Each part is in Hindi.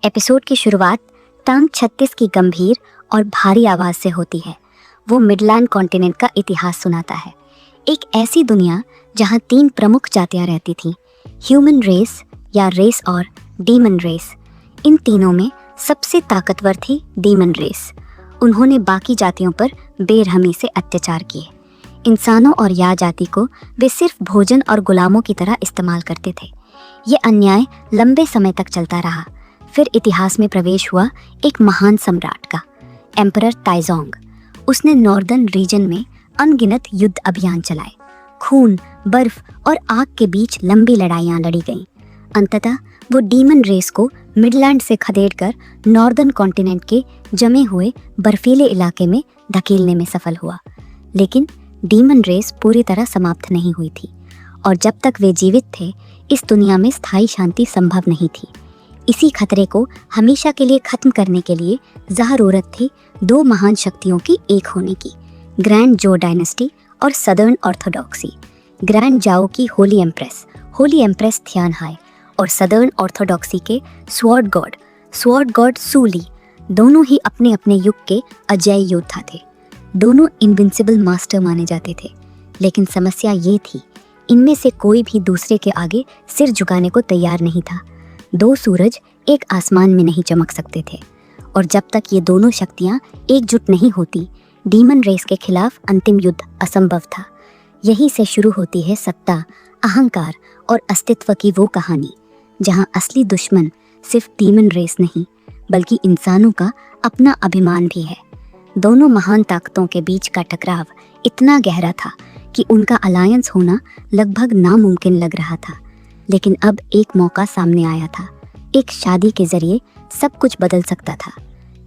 एपिसोड की शुरुआत टांग 36 की गंभीर और भारी आवाज से होती है। वो मिडलैंड कॉन्टिनेंट का इतिहास सुनाता है। एक ऐसी दुनिया जहां 3 प्रमुख जातियां रहती थीं, ह्यूमन रेस या रेस और डीमन रेस। इन तीनों में सबसे ताकतवर थी डीमन रेस। उन्होंने बाकी जातियों पर बेरहमी से अत्याचार किए। इंसानों और या जाति को वे सिर्फ भोजन और गुलामों की तरह इस्तेमाल करते थे। ये अन्याय लंबे समय तक चलता रहा। फिर इतिहास में प्रवेश हुआ एक महान सम्राट का, एम्परर ताइजोंग। उसने नॉर्दर्न रीजन में अनगिनत युद्ध अभियान चलाए। खून, बर्फ और आग के बीच लंबी लड़ाइयाँ लड़ी गईं। अंततः वो डीमन रेस को मिडलैंड से खदेड़कर नॉर्दर्न कॉन्टिनेंट के जमे हुए बर्फीले इलाके में धकेलने में सफल हुआ। लेकिन डीमन रेस पूरी तरह समाप्त नहीं हुई थी, और जब तक वे जीवित थे इस दुनिया में स्थायी शांति संभव नहीं थी। इसी खतरे को हमेशा के लिए खत्म करने के लिए ज़रूरत थी 2 महान शक्तियों की एक होने की, ग्रैंड जो डायनेस्टी और सदर्न ऑर्थोडॉक्सी। ग्रैंड जाओ की होली एम्प्रेस थियानहाई और सदर्न ऑर्थोडॉक्सी के स्वॉर्ड गॉड सूली दोनों ही अपने अपने युग के अजेय योद्धा थे। दोनों इनविंसिबल मास्टर माने जाते थे। लेकिन समस्या ये थी, इनमें से कोई भी दूसरे के आगे सिर झुकाने को तैयार नहीं था। 2 सूरज एक आसमान में नहीं चमक सकते थे, और जब तक ये दोनों शक्तियाँ एकजुट नहीं होती, डीमन रेस के खिलाफ अंतिम युद्ध असंभव था। यहीं से शुरू होती है सत्ता, अहंकार और अस्तित्व की वो कहानी, जहाँ असली दुश्मन सिर्फ डीमन रेस नहीं, बल्कि इंसानों का अपना अभिमान भी है। दोनों महान ताकतों के बीच का टकराव इतना गहरा था कि उनका अलायंस होना लगभग नामुमकिन लग रहा था। लेकिन अब एक मौका सामने आया था। एक शादी के जरिए सब कुछ बदल सकता था।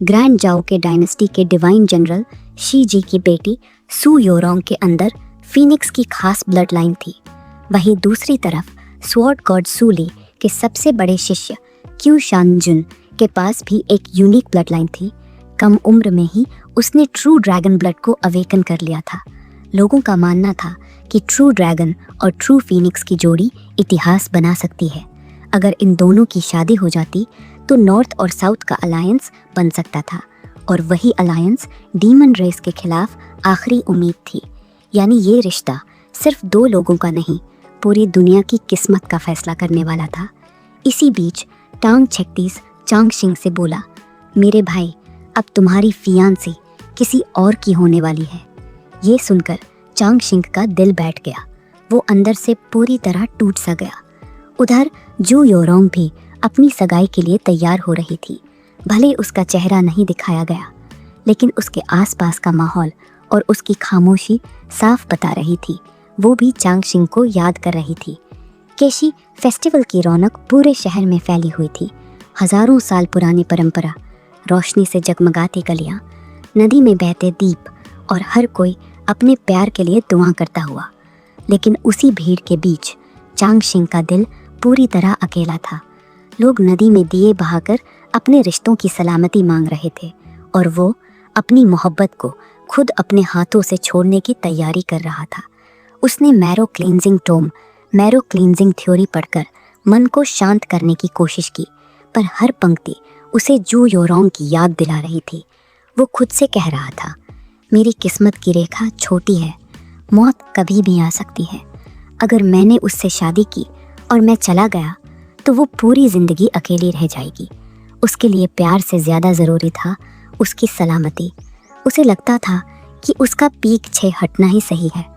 ग्रैंड जाओ के डायनेस्टी के डिवाइन जनरल शी जी की बेटी सू योरोंग के अंदर फीनिक्स की खास ब्लड लाइन थी। वहीं दूसरी तरफ स्वॉर्ड गॉड सूली के सबसे बड़े शिष्य क्यू शानजुन के पास भी एक यूनिक ब्लड लाइन थी। कम उम्र में ही उसने ट्रू ड्रैगन ब्लड को अवेकन कर लिया था। लोगों का मानना था कि ट्रू ड्रैगन और ट्रू फीनिक्स की जोड़ी इतिहास बना सकती है। अगर इन दोनों की शादी हो जाती तो नॉर्थ और साउथ का अलायंस बन सकता था, और वही अलायंस डीमन रेस के खिलाफ आखिरी उम्मीद थी। यानी ये रिश्ता सिर्फ 2 लोगों का नहीं, पूरी दुनिया की किस्मत का फैसला करने वाला था। इसी बीच टांग 36 चांगशिंग से बोला, मेरे भाई, अब तुम्हारी फियांसी किसी और की होने वाली है। ये सुनकर चांगशिंग का दिल बैठ गया। वो अंदर से पूरी तरह टूट सा गया। उधर जू योरोंग भी अपनी सगाई के लिए तैयार हो रही थी। भले उसका चेहरा नहीं दिखाया गया, लेकिन उसके आसपास का माहौल और उसकी खामोशी साफ बता रही थी वो भी चांगशिंग को याद कर रही थी। केशी फेस्टिवल की रौनक पूरे शहर में फैली हुई थी। हजारों साल पुरानी परंपरा, रोशनी से जगमगाती गलियां, नदी में बहते दीप, और हर कोई अपने प्यार के लिए दुआ करता हुआ। लेकिन उसी भीड़ के बीच चांगशिंग का दिल पूरी तरह अकेला था। लोग नदी में दिए बहाकर अपने रिश्तों की सलामती मांग रहे थे, और वो अपनी मोहब्बत को खुद अपने हाथों से छोड़ने की तैयारी कर रहा था। उसने मैरो क्लींजिंग थ्योरी पढ़कर मन को शांत करने की कोशिश की, पर हर पंक्ति उसे जू योरोंग की याद दिला रही थी। वो खुद से कह रहा था, मेरी किस्मत की रेखा छोटी है, मौत कभी भी आ सकती है। अगर मैंने उससे शादी की और मैं चला गया तो वो पूरी ज़िंदगी अकेली रह जाएगी। उसके लिए प्यार से ज़्यादा ज़रूरी था उसकी सलामती। उसे लगता था कि उसका पीछे हटना ही सही है।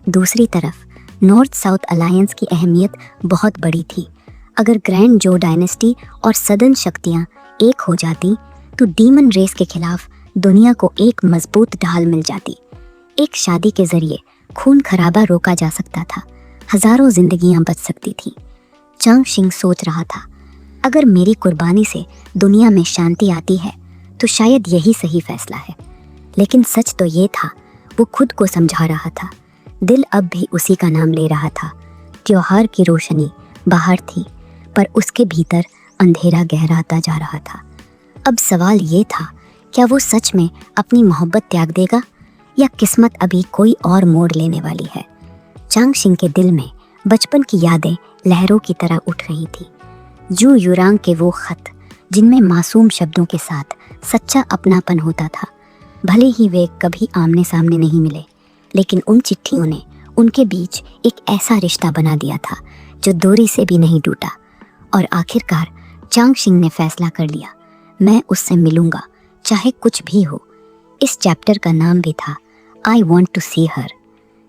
दूसरी तरफ नॉर्थ साउथ अलायंस की अहमियत बहुत बड़ी थी। अगर ग्रैंड जो डायनेस्टी और सदर्न शक्तियाँ एक हो जाती तो डीमन रेस के खिलाफ दुनिया को एक मजबूत ढाल मिल जाती। एक शादी के जरिए खून खराबा रोका जा सकता था, हजारों जिंदगियां बच सकती थीं। चांगशिंग सोच रहा था, अगर मेरी कुर्बानी से दुनिया में शांति आती है तो शायद यही सही फैसला है। लेकिन सच तो ये था, वो खुद को समझा रहा था। दिल अब भी उसी का नाम ले रहा था। त्योहार की रोशनी बाहर थी, पर उसके भीतर अंधेरा गहराता जा रहा था। अब सवाल ये था, क्या वो सच में अपनी मोहब्बत त्याग देगा, या किस्मत अभी कोई और मोड़ लेने वाली है? चांगशिंग के दिल में बचपन की यादें लहरों की तरह उठ रही थी। जू युरांग के वो खत जिनमें मासूम शब्दों के साथ सच्चा अपनापन होता था। भले ही वे कभी आमने सामने नहीं मिले, लेकिन उन चिट्ठियों ने उनके बीच एक ऐसा रिश्ता बना दिया था जो डोरी से भी नहीं टूटा। और आखिरकार चांग शिंग ने फैसला कर लिया, मैं उससे मिलूंगा चाहे कुछ भी हो। इस चैप्टर का नाम भी था I want to see her.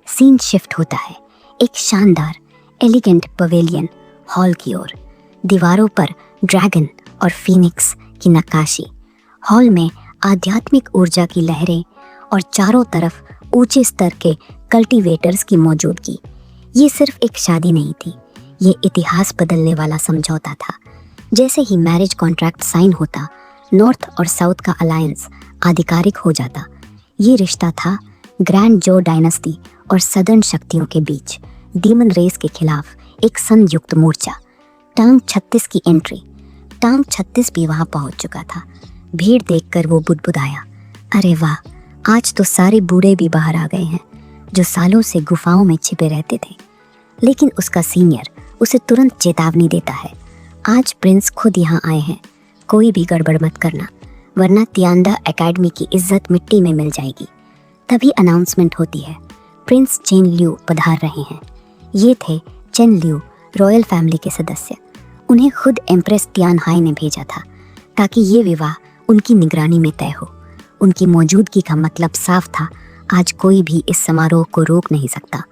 Scene shift होता है एक शानदार एलिगेंट पवेलियन हॉल की ओर। दीवारों पर ड्रैगन और फीनिक्स की नक्काशी, हॉल में आध्यात्मिक ऊर्जा की लहरें और चारों तरफ ऊंचे स्तर के कल्टीवेटर्स की मौजूदगी। ये सिर्फ एक शादी नहीं थी, ये इतिहास बदलने वाला समझौता था। जैसे ही मैरिज कॉन्ट्रैक्ट साइन होता, नॉर्थ और साउथ का अलायंस आधिकारिक हो जाता। ये रिश्ता था ग्रैंड जो डायनेस्टी और सदर्न शक्तियों के बीच डीमन रेस के खिलाफ एक संयुक्त मोर्चा। टांग 36 की एंट्री। टांग 36 भी वहां पहुंच चुका था। भीड़ देखकर वो बुदबुदाया, अरे वाह, आज तो सारे बूढ़े भी बाहर आ गए हैं जो सालों से गुफाओं में छिपे रहते थे। लेकिन उसका सीनियर उसे तुरंत चेतावनी देता है, आज प्रिंस खुद यहाँ आए हैं, कोई भी गड़बड़ मत करना वरना तियांडा एकेडमी की इज्जत मिट्टी में मिल जाएगी। तभी अनाउंसमेंट होती है, प्रिंस चेन लियू पधार रहे हैं। ये थे चेन लियू, रॉयल फैमिली के सदस्य। उन्हें खुद एम्प्रेस तियान हाई ने भेजा था ताकि ये विवाह उनकी निगरानी में तय हो। उनकी मौजूदगी का मतलब साफ था, आज कोई भी इस समारोह को रोक नहीं सकता।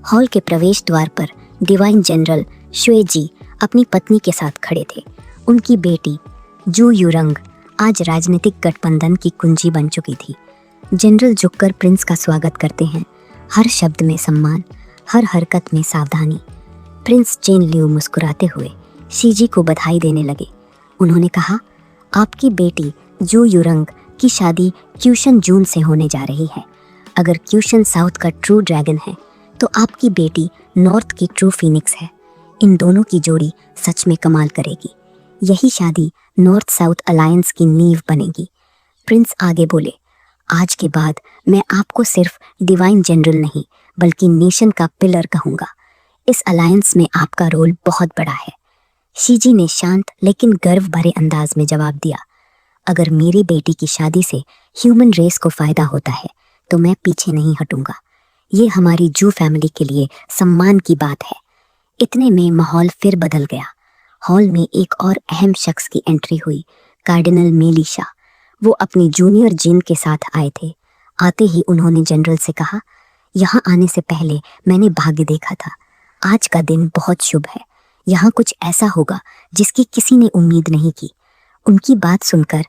हॉल के प्रवेश द्वार पर डिवाइन जनरल शुए जी अपनी पत्नी के साथ खड़े थे। उनकी बेटी जू यूरंग आज राजनीतिक गठबंधन की कुंजी बन चुकी थी। जनरल झुककर प्रिंस का स्वागत करते हैं, हर शब्द में सम्मान, हर हरकत में सावधानी। प्रिंस चेन लियू मुस्कुराते हुए शीजी को बधाई देने लगे। उन्होंने कहा, आपकी बेटी जू यूरंग की शादी क्यूशन जून से होने जा रही है। अगर क्यूशन साउथ का ट्रू ड्रैगन है तो आपकी बेटी नॉर्थ की ट्रू फीनिक्स है। इन दोनों की जोड़ी सच में कमाल करेगी। यही शादी नॉर्थ साउथ अलायंस की नींव बनेगी। प्रिंस आगे बोले, आज के बाद मैं आपको सिर्फ डिवाइन जनरल नहीं बल्कि नेशन का पिलर कहूँगा। इस अलायंस में आपका रोल बहुत बड़ा है। शीजी ने शांत लेकिन गर्व भरे अंदाज में जवाब दिया, अगर मेरी बेटी की शादी से ह्यूमन रेस को फायदा होता है तो मैं पीछे नहीं हटूंगा। ये हमारी जू फैमिली के लिए सम्मान की बात है। इतने में माहौल फिर बदल गया। हॉल में एक और अहम शख्स की एंट्री हुई, कार्डिनल मेलिशा। वो अपनी जूनियर जिन के साथ आए थे। आते ही उन्होंने जनरल से कहा, यहाँ आने से पहले मैंने भाग्य देखा था। आज का दिन बहुत शुभ है। यहाँ कुछ ऐसा होगा जिसकी किसी ने उम्मीद नहीं की। उनकी बात सुनकर